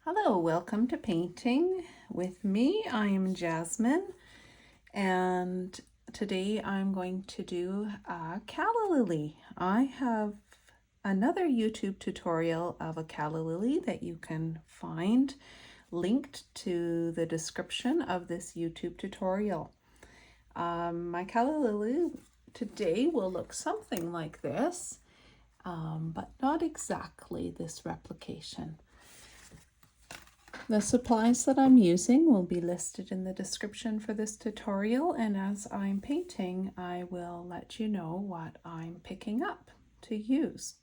Hello, welcome to Painting with me. I am Jasmine, and today I'm going to do a calla lily. I have another YouTube tutorial of a calla lily that you can find linked to the description of this YouTube tutorial. My calla lily today will look something like this, but not exactly this replication. The supplies that I'm using will be listed in the description for this tutorial, and as I'm painting, I will let you know what I'm picking up to use.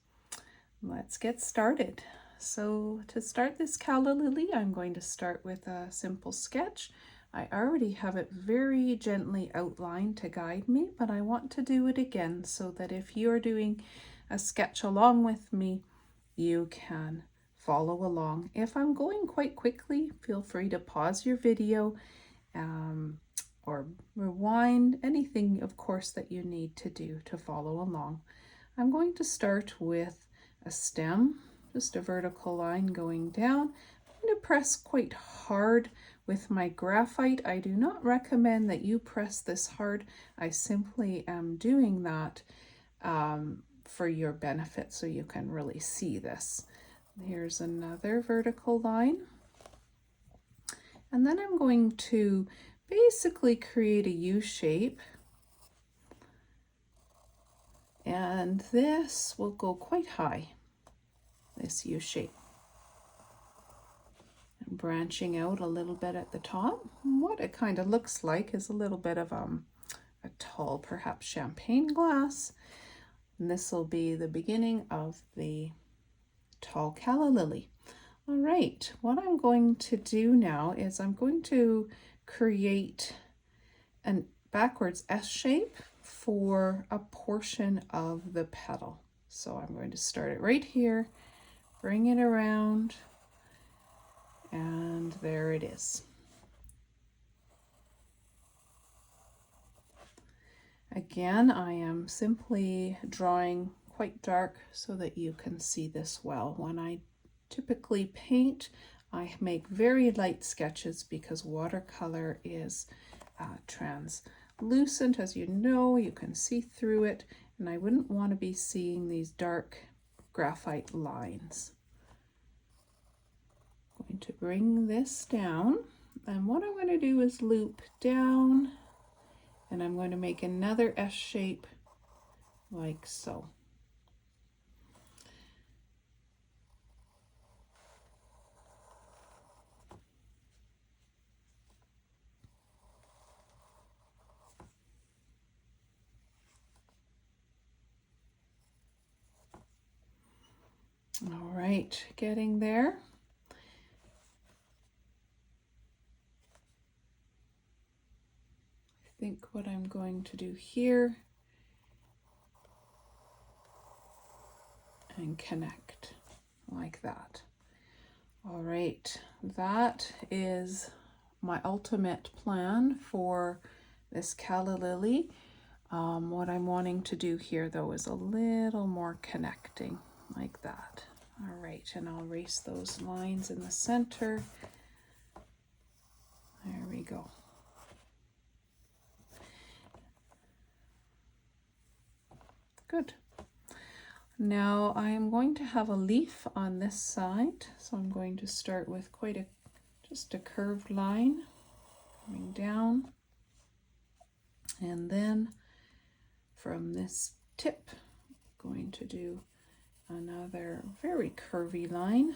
Let's get started. So to start this calla lily, I'm going to start with a simple sketch. I already have it very gently outlined to guide me, but I want to do it again so that if you're doing a sketch along with me, you can follow along. If I'm going quite quickly, feel free to pause your video or rewind, anything of course that you need to do to follow along. I'm going to start with a stem, just a vertical line going down. I'm going to press quite hard with my graphite. I do not recommend that you press this hard. I simply am doing that for your benefit so you can really see this. Here's another vertical line. And then I'm going to basically create a U shape. And this will go quite high, this U shape. And branching out a little bit at the top. And what it kind of looks like is a little bit of a tall, perhaps champagne glass. And this will be the beginning of the tall calla lily. All right, what I'm going to do now is I'm going to create a backwards S shape for a portion of the petal. So I'm going to start it right here, bring it around, and there it is. Again, I am simply drawing quite dark so that you can see this well. When I typically paint, I make very light sketches because watercolor is translucent. As you know, you can see through it, and I wouldn't want to be seeing these dark graphite lines. I'm going to bring this down, and what I'm going to do is loop down, and I'm going to make another S shape like so. All right, getting there. I think what I'm going to do here and connect like that. All right, that is my ultimate plan for this calla lily. What I'm wanting to do here though is a little more connecting like that. All right, and I'll erase those lines in the center. There we go. Good. Now I am going to have a leaf on this side, so I'm going to start with just a curved line coming down, and then from this tip I'm going to do another very curvy line,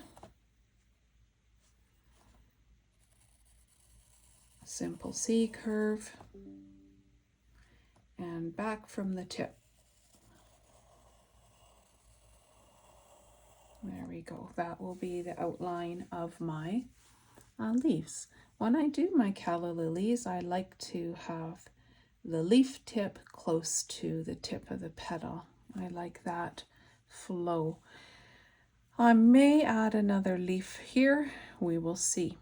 a simple C curve, and back from the tip. There we go. That will be the outline of my leaves. When I do my calla lilies, I like to have the leaf tip close to the tip of the petal. I like that flow. I may add another leaf here. We will see.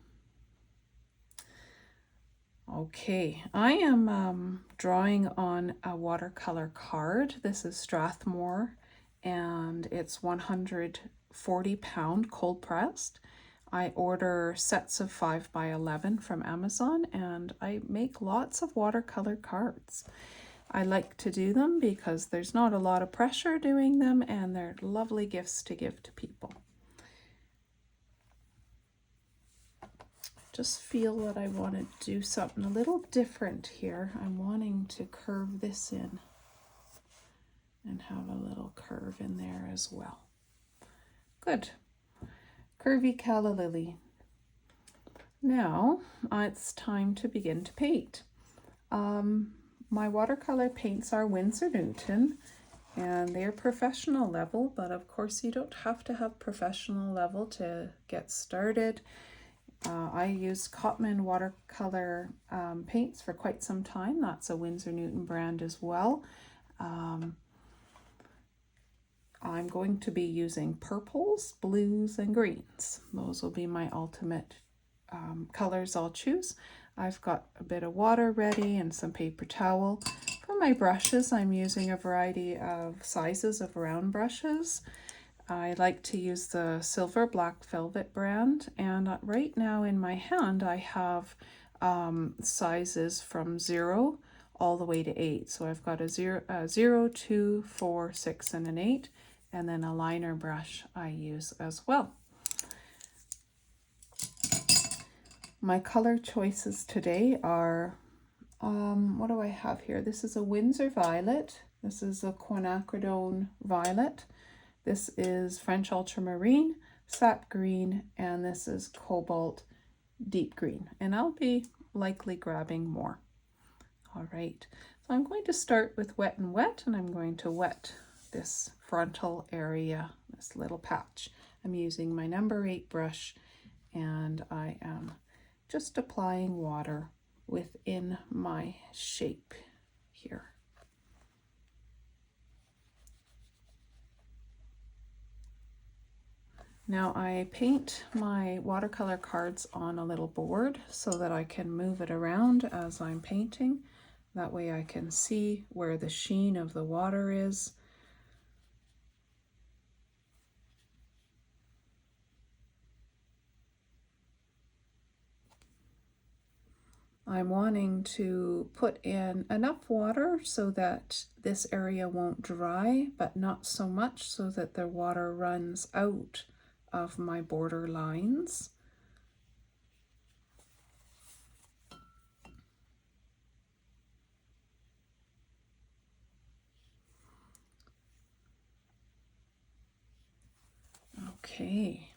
Okay, I am drawing on a watercolor card. This is Strathmore, and it's 140 pound cold pressed. I order sets of 5 by 11 from Amazon, and I make lots of watercolor cards. I like to do them because there's not a lot of pressure doing them, and they're lovely gifts to give to people. Just feel that I want to do something a little different here. I'm wanting to curve this in and have a little curve in there as well. Good. Curvy calla lily. Now it's time to begin to paint. My watercolor paints are Windsor Newton, and they're professional level, but of course you don't have to have professional level to get started. I used Cotman watercolor paints for quite some time. That's a Windsor Newton brand as well. I'm going to be using purples, blues, and greens. Those will be my ultimate colors I'll choose. I've got a bit of water ready and some paper towel. For my brushes, I'm using a variety of sizes of round brushes. I like to use the Silver Black Velvet brand, and right now in my hand I have sizes from 0 all the way to 8. So I've got a 0, 2, 4, 6, and an 8, and then a liner brush I use as well. My color choices today are, what do I have here? This is a Windsor Violet. This is a Quinacridone Violet. This is French Ultramarine, Sap Green, and this is Cobalt Deep Green. And I'll be likely grabbing more. All right, so I'm going to start with wet and wet, and I'm going to wet this frontal area, this little patch. I'm using my number 8 brush, and I am just applying water within my shape here. Now I paint my watercolor cards on a little board so that I can move it around as I'm painting. That way I can see where the sheen of the water is. I'm wanting to put in enough water so that this area won't dry, but not so much so that the water runs out of my border lines. Okay,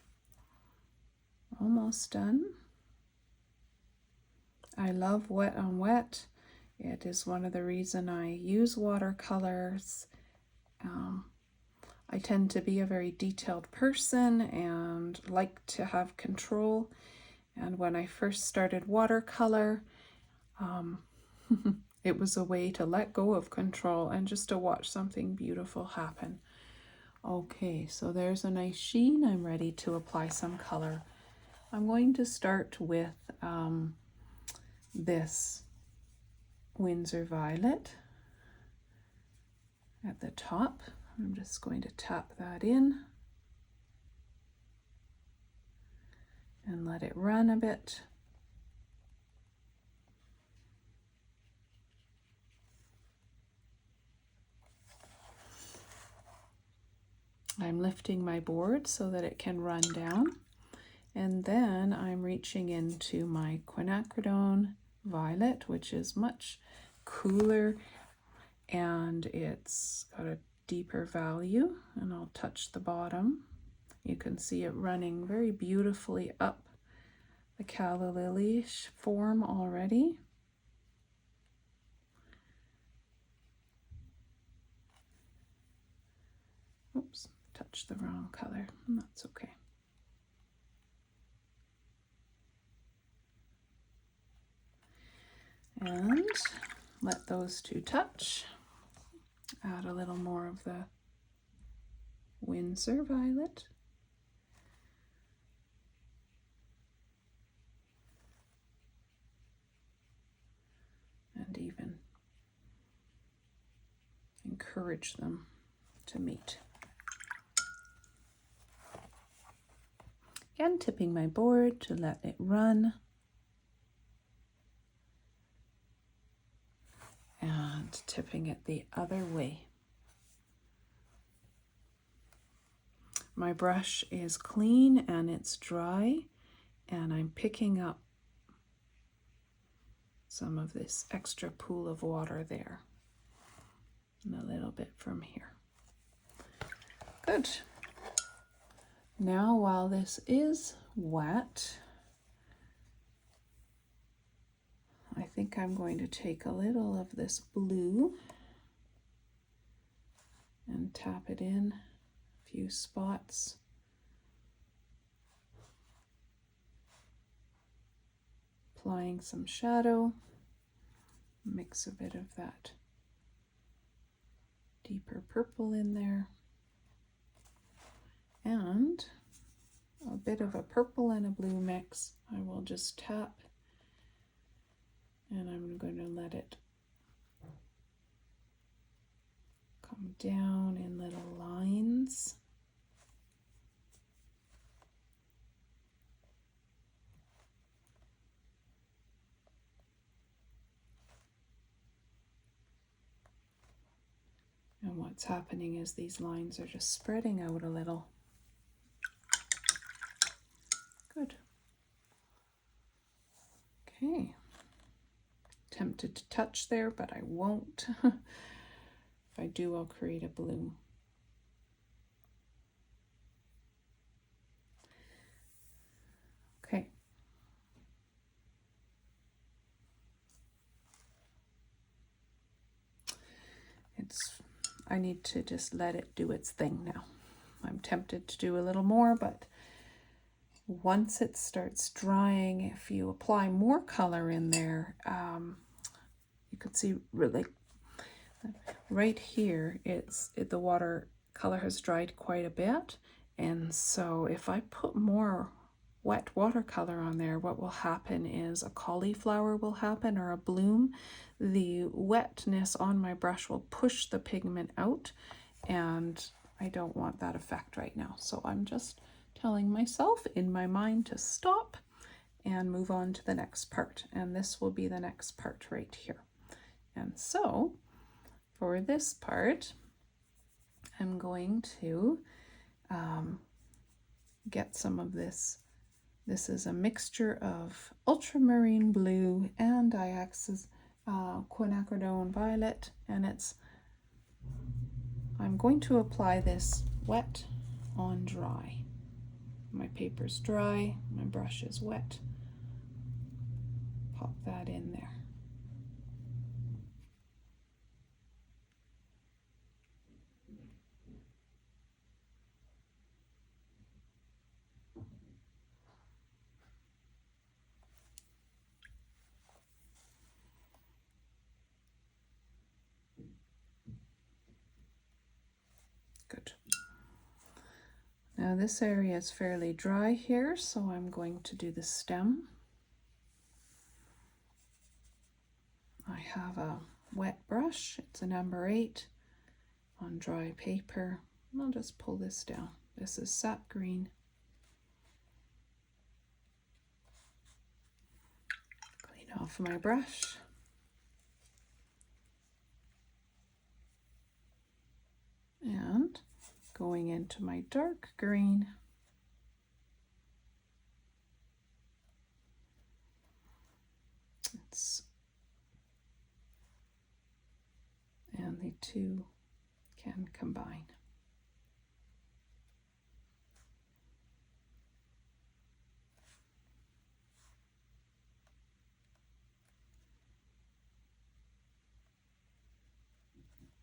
almost done. I love wet on wet. It is one of the reasons I use watercolors. I tend to be a very detailed person and like to have control. And when I first started watercolor, it was a way to let go of control and just to watch something beautiful happen. Okay, so there's a nice sheen. I'm ready to apply some color. I'm going to start with this Windsor Violet at the top. I'm just going to tap that in and let it run a bit. I'm lifting my board so that it can run down, and then I'm reaching into my Quinacridone Violet, which is much cooler and it's got a deeper value, and I'll touch the bottom. You can see it running very beautifully up the calla lily form already. Oops, touched the wrong color. That's okay. And let those two touch. Add a little more of the Windsor Violet. And even encourage them to meet. Again, tipping my board to let it run. And tipping it the other way. My brush is clean and it's dry, and I'm picking up some of this extra pool of water there, and a little bit from here. Good. Now, while this is wet, I think I'm going to take a little of this blue and tap it in a few spots. Applying some shadow, mix a bit of that deeper purple in there, and a bit of a purple and a blue mix. I will just tap, and I'm going to let it come down in little lines. And what's happening is these lines are just spreading out a little. Good. Okay. Tempted to touch there, but I won't. If I do, I'll create a bloom. Okay. I need to just let it do its thing now. I'm tempted to do a little more, but once it starts drying, if you apply more color in there, you can see really right here, the watercolor has dried quite a bit. And so if I put more wet watercolor on there, what will happen is a cauliflower will happen, or a bloom. The wetness on my brush will push the pigment out, and I don't want that effect right now. So I'm just telling myself in my mind to stop and move on to the next part. And this will be the next part right here. And so for this part, I'm going to get some of this. This is a mixture of Ultramarine Blue and IX's Quinacridone Violet, and I'm going to apply this wet on dry. My paper's dry, my brush is wet. Pop that in there. Good. Now this area is fairly dry here, so I'm going to do the stem. I have a wet brush, it's a number 8 on dry paper. I'll just pull this down. This is Sap Green. Clean off my brush. And going into my dark green. And the two can combine.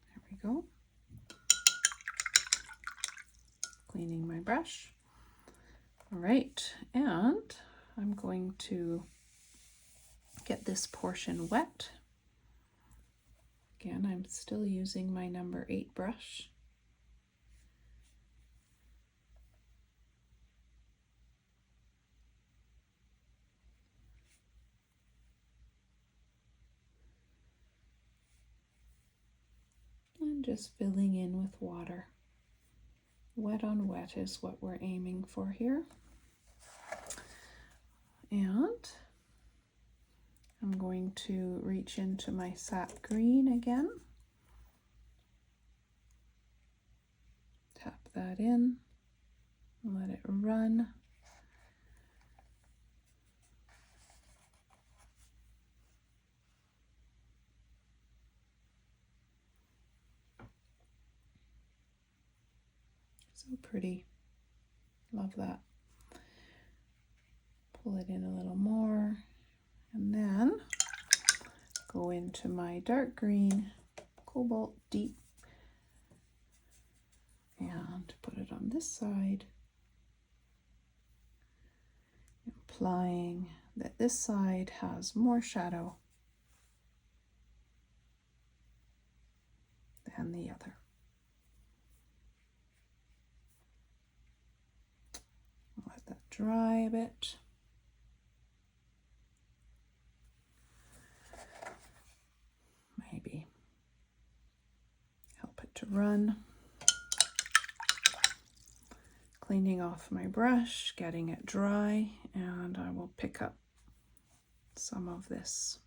There we go. Cleaning my brush. All right, and I'm going to get this portion wet. Again, I'm still using my number 8 brush. And just filling in with water. Wet on wet is what we're aiming for here. And I'm going to reach into my Sap Green again. Tap that in, let it run. So pretty. Love that. Pull it in a little more, and then go into my dark green Cobalt Deep and put it on this side, implying that this side has more shadow than the other. Let that dry a bit. Maybe help it to run. Cleaning off my brush, getting it dry, and I will pick up some of this.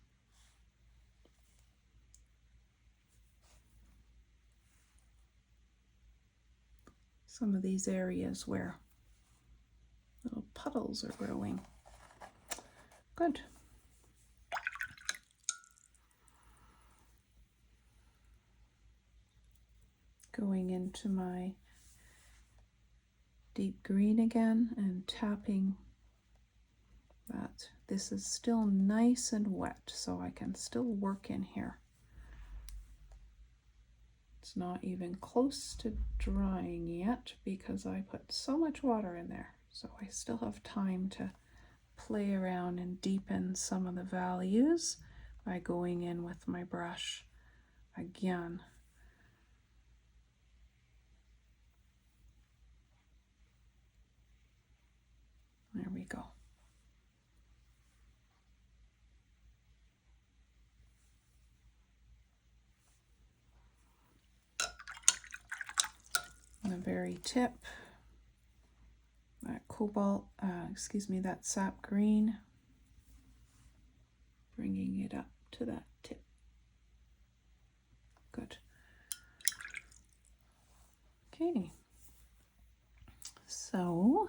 Some of these areas where little puddles are growing. Good. Going into my deep green again and tapping that. This is still nice and wet, so I can still work in here. It's not even close to drying yet because I put so much water in there. So I still have time to play around and deepen some of the values by going in with my brush again. There we go. The very tip, that cobalt, that sap green, bringing it up to that tip. Good. Okay, so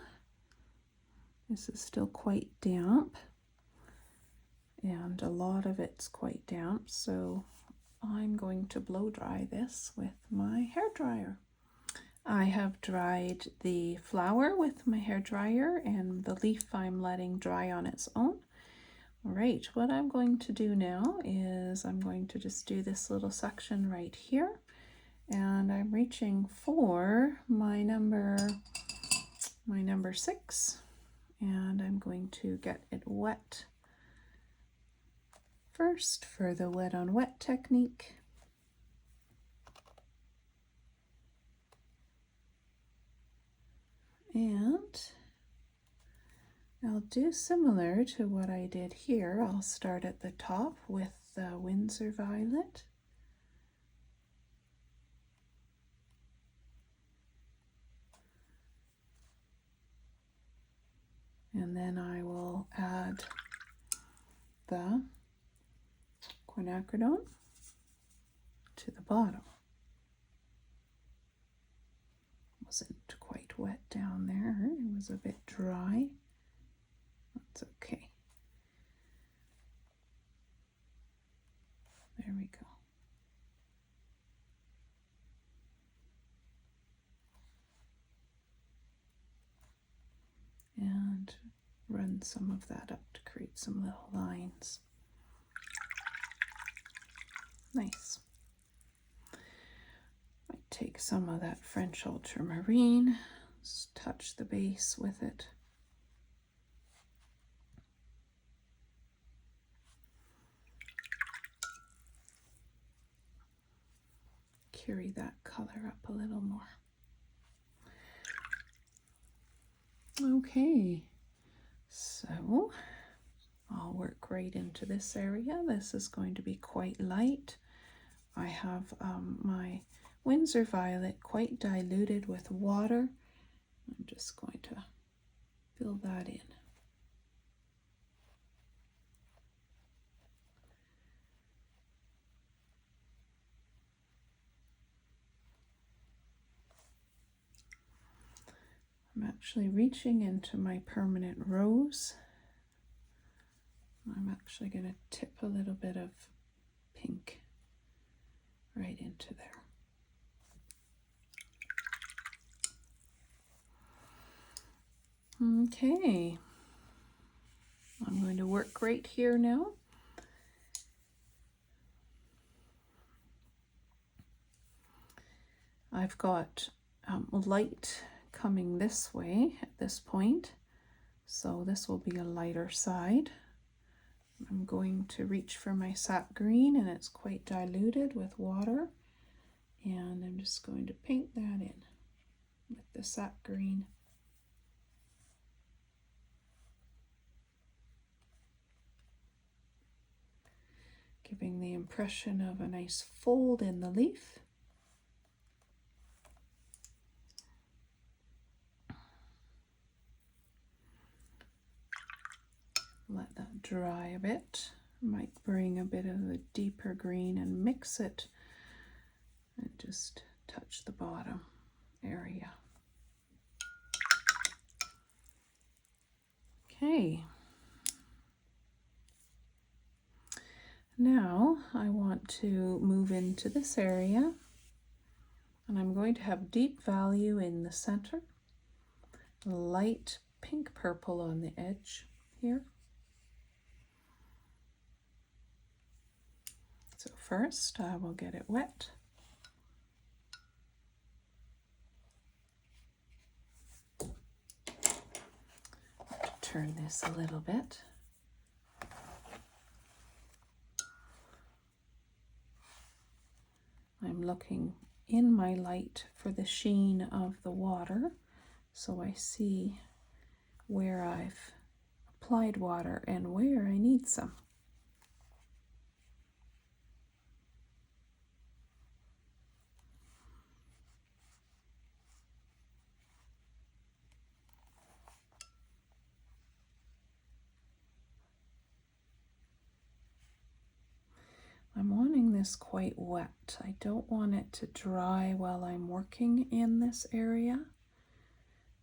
this is still quite damp, and a lot of it's quite damp, so I'm going to blow dry this with my hair dryer. I have dried the flower with my hair dryer, and the leaf I'm letting dry on its own. All right, what I'm going to do now is I'm going to just do this little section right here, and I'm reaching for my number 6, and I'm going to get it wet first for the wet on wet technique. And I'll do similar to what I did here. I'll start at the top with the Windsor Violet. And then I will add the Quinacridone to the bottom. Wasn't quite wet down there. It was a bit dry. That's okay. There we go. And run some of that up to create some little lines. Nice. I take some of that French Ultramarine, just touch the base with it. Carry that color up a little more. Okay, so I'll work right into this area. This is going to be quite light. I have my Windsor Violet quite diluted with water. I'm just going to fill that in. I'm actually reaching into my permanent rose. I'm actually going to tip a little bit of pink right into there. Okay, I'm going to work right here now. I've got light coming this way at this point, so this will be a lighter side. I'm going to reach for my Sap Green, and it's quite diluted with water, and I'm just going to paint that in with the Sap Green. Giving the impression of a nice fold in the leaf. Let that dry a bit. Might bring a bit of the deeper green and mix it and just touch the bottom area. Okay. Now I want to move into this area, and I'm going to have deep value in the center, light pink purple on the edge here. So first I will get it wet. Turn this a little bit. I'm looking in my light for the sheen of the water, so I see where I've applied water and where I need some. I'm wanting this quite wet. I don't want it to dry while I'm working in this area,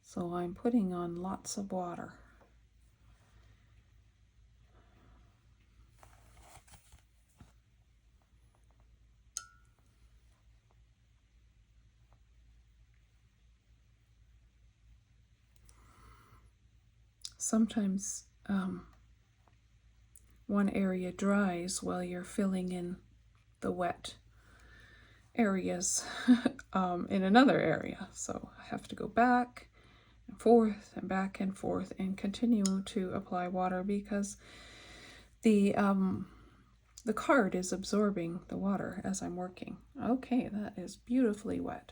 so I'm putting on lots of water. Sometimes one area dries while you're filling in the wet areas in another area. So I have to go back and forth and back and forth and continue to apply water because the card is absorbing the water as I'm working. Okay, that is beautifully wet.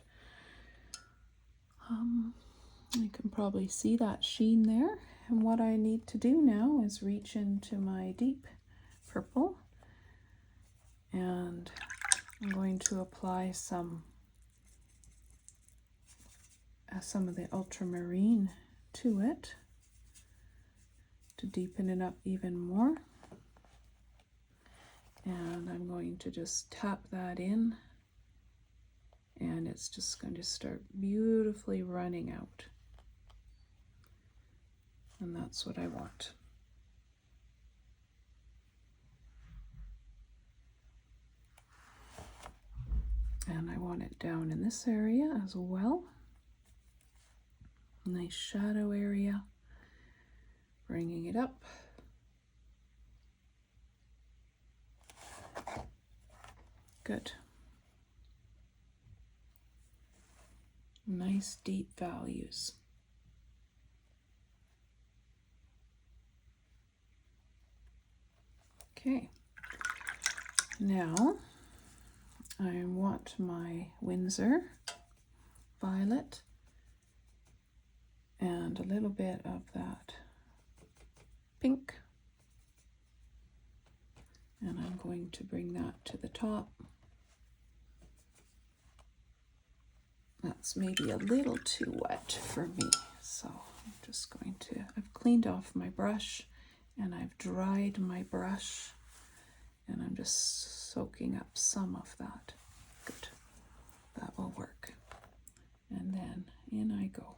You can probably see that sheen there. And what I need to do now is reach into my deep purple, and I'm going to apply some of the ultramarine to it to deepen it up even more. And I'm going to just tap that in, and it's just going to start beautifully running out. And that's what I want. And I want it down in this area as well. Nice shadow area. Bringing it up. Good. Nice deep values. Okay, now I want my Windsor Violet and a little bit of that pink, and I'm going to bring that to the top. That's maybe a little too wet for me, so I'm just going to, I've cleaned off my brush and I've dried my brush, and I'm just soaking up some of that. Good, that will work. And then in I go.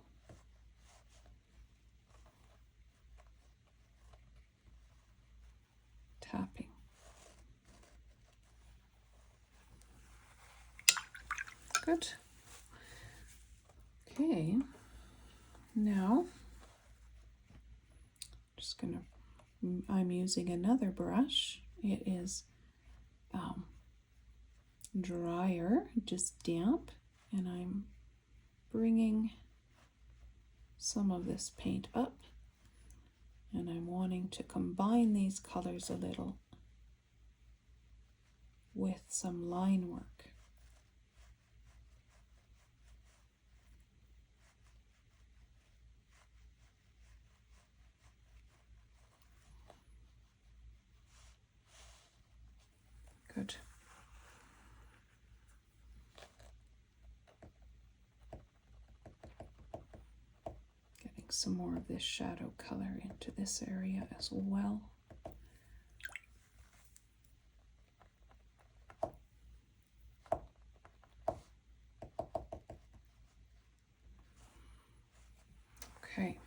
tapping. Good. Okay, now just gonna, I'm using another brush. It is drier, just damp, and I'm bringing some of this paint up, and I'm wanting to combine these colors a little with some line work. Good. Getting some more of this shadow color into this area as well. Okay.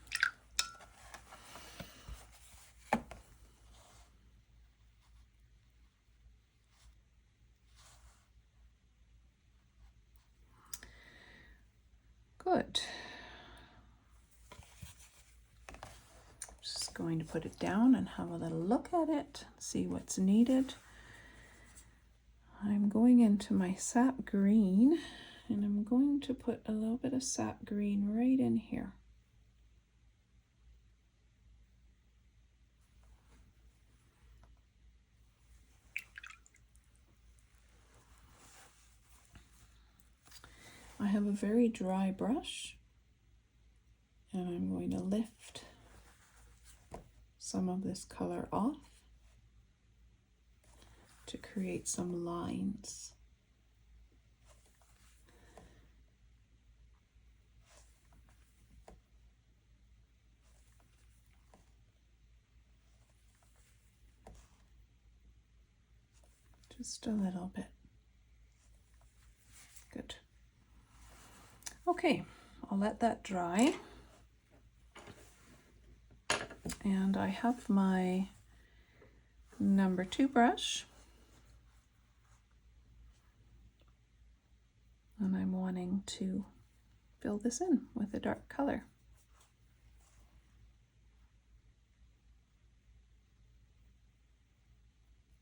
Good. Just going to put it down and have a little look at it, see what's needed. I'm going into my Sap Green, and I'm going to put a little bit of Sap Green right in here. I have a very dry brush, and I'm going to lift some of this color off to create some lines. Just a little bit. Good. Okay, I'll let that dry. And I have my number 2 brush. And I'm wanting to fill this in with a dark color.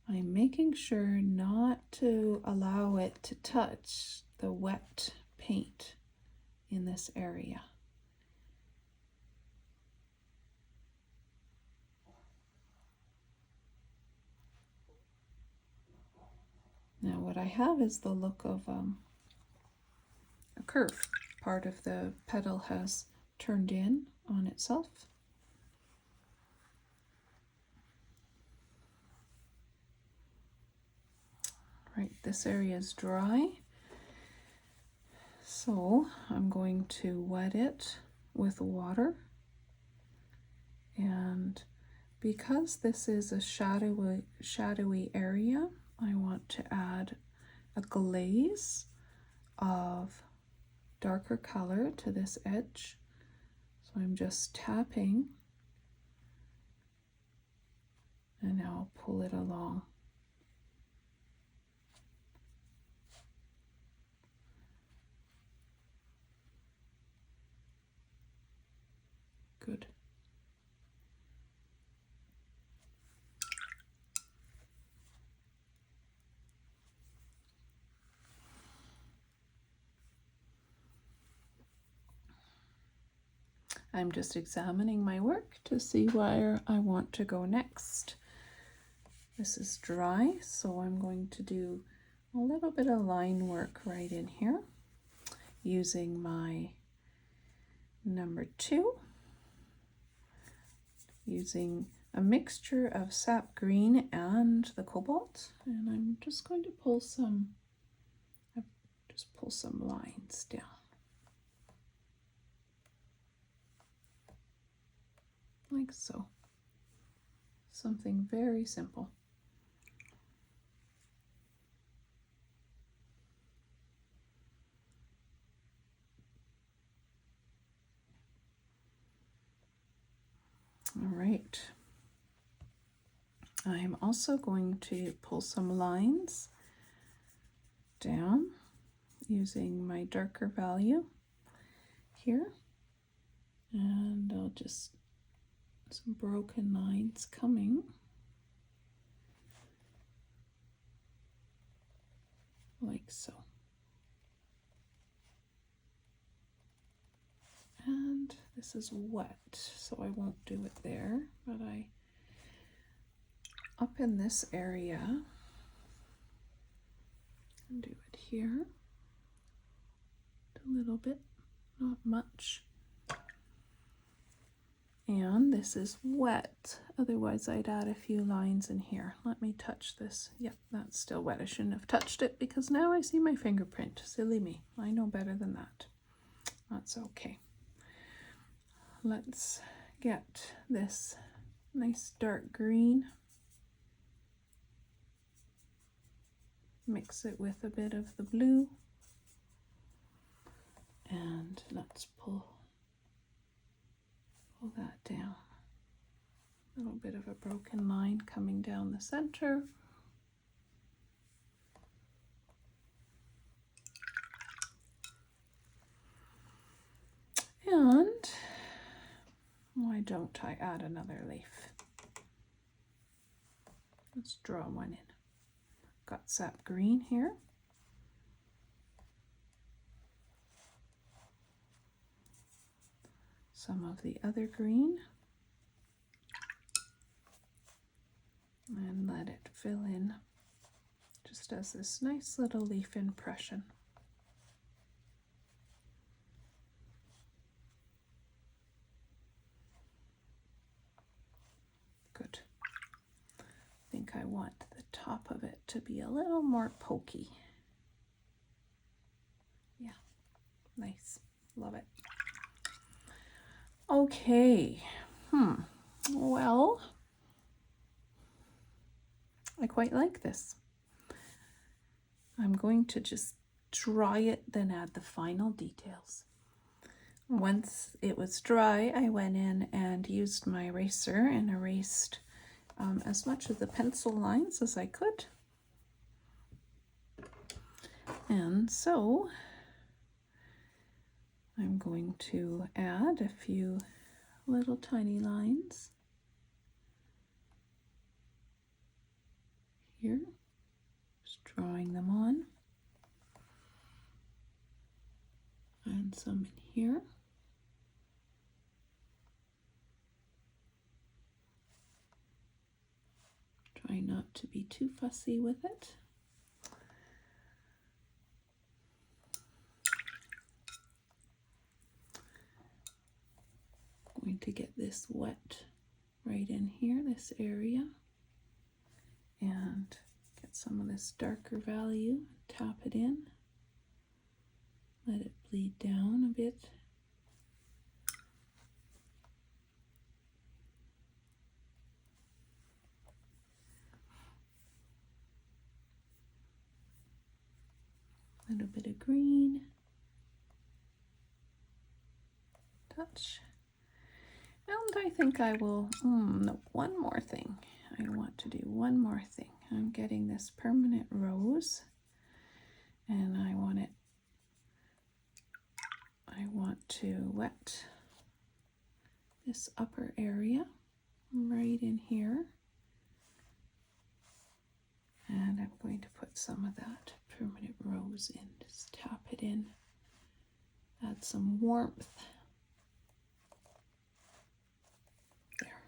I'm making sure not to allow it to touch the wet paint in this area. Now what I have is the look of a curve. Part of the petal has turned in on itself. Right, this area is dry. So I'm going to wet it with water, and because this is a shadowy area, I want to add a glaze of darker color to this edge. So I'm just tapping, and now I'll pull it along. Good. I'm just examining my work to see where I want to go next. This is dry, so I'm going to do a little bit of line work right in here using my number 2, using a mixture of Sap Green and the Cobalt, and I'm just going to pull some lines down. Like so. Something very simple. All right. I'm also going to pull some lines down using my darker value here, and I'll just some broken lines coming like so. And this is wet, so I won't do it there, but up in this area, and do it here a little bit, not much. And this is wet, otherwise I'd add a few lines in here. Let me touch this. Yep, that's still wet. I shouldn't have touched it because now I see my fingerprint. Silly me. I know better than that. That's okay. Let's get this nice dark green. Mix it with a bit of the blue. And let's pull that down. A little bit of a broken line coming down the center. And why don't I add another leaf? Let's draw one in. Got Sap Green here. Some of the other green. And let it fill in just as this nice little leaf impression. Good. I think I want the top of it to be a little more pokey. Yeah, nice. Love it. Okay. Well, I quite like this. I'm going to just dry it, then add the final details. Once it was dry, I went in and used my eraser and erased as much of the pencil lines as I could. And so I'm going to add a few little tiny lines here, just drawing them on, and some in here. Try not to be too fussy with it. Going to get this wet right in here, this area, and get some of this darker value, tap it in, let it bleed down a bit. A little bit of green, touch. And I think I will, no, one more thing. I want to do one more thing. I'm getting this permanent rose, and I want to wet this upper area right in here. And I'm going to put some of that permanent rose in, just tap it in, add some warmth. There.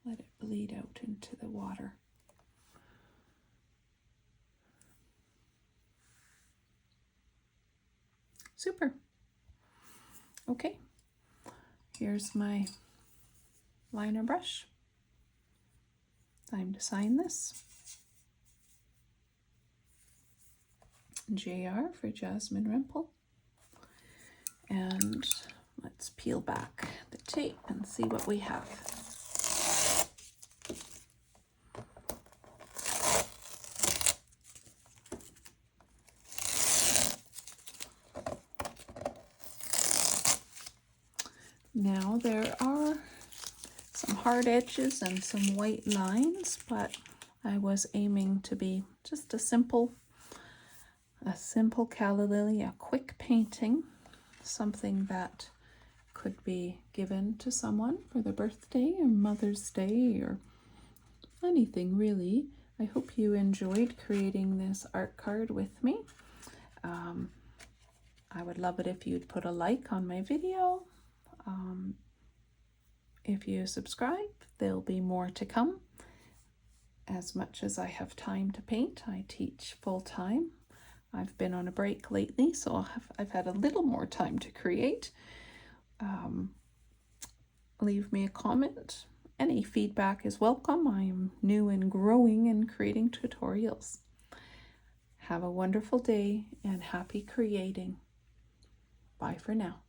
Let it bleed out into the water. Super. Okay, here's my liner brush. Time to sign this. JR for Jasmine Rimple. And let's peel back the tape and see what we have. Now there are some hard edges and some white lines, but I was aiming to be just a simple calla lily, a quick painting, something that could be given to someone for their birthday or Mother's Day or anything really. I hope you enjoyed creating this art card with me. I would love it if you'd put a like on my video. If you subscribe, there'll be more to come. As much as I have time to paint, I teach full-time. I've been on a break lately, so I've had a little more time to create. Leave me a comment. Any feedback is welcome. I am new and growing and creating tutorials. Have a wonderful day and happy creating. Bye for now.